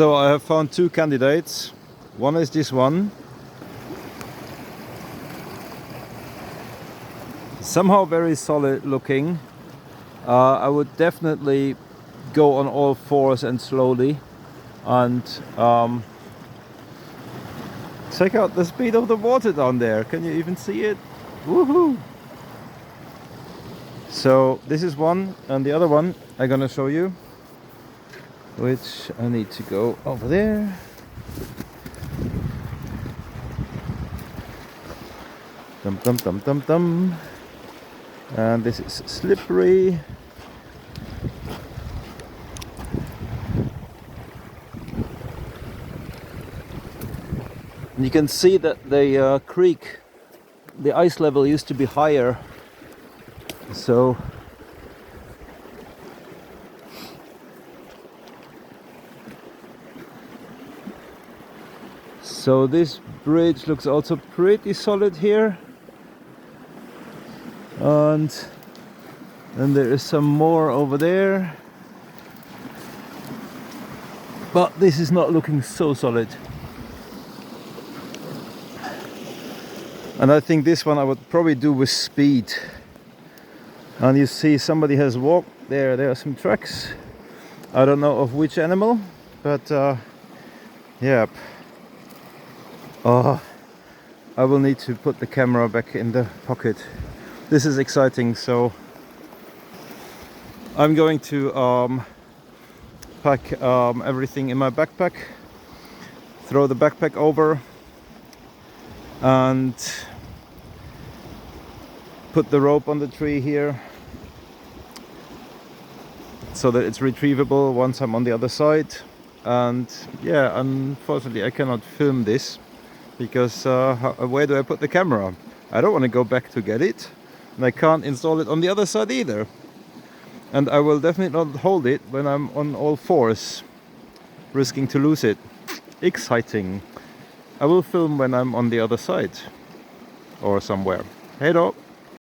So I have found two candidates. One is this one. Somehow very solid looking. I would definitely go on all fours and slowly and check out the speed of the water down there. Can you even see it? Woohoo! So this is one, and the other one I'm gonna show you, which I need to go over there. Dum dum dum dum dum. And this is slippery. And you can see that the creek, the ice level used to be higher. So this bridge looks also pretty solid here. And then there is some more over there. But this is not looking so solid. And I think this one I would probably do with speed. And you see somebody has walked there. There are some tracks. I don't know of which animal, but yep. Oh, I will need to put the camera back in the pocket. This is exciting, so I'm going to pack everything in my backpack, throw the backpack over, and put the rope on the tree here so that it's retrievable once I'm on the other side. And yeah, unfortunately I cannot film this because where do I put the camera? I don't want to go back to get it, and I can't install it on the other side either. And I will definitely not hold it when I'm on all fours, risking to lose it. Exciting. I will film when I'm on the other side or somewhere. Hey då!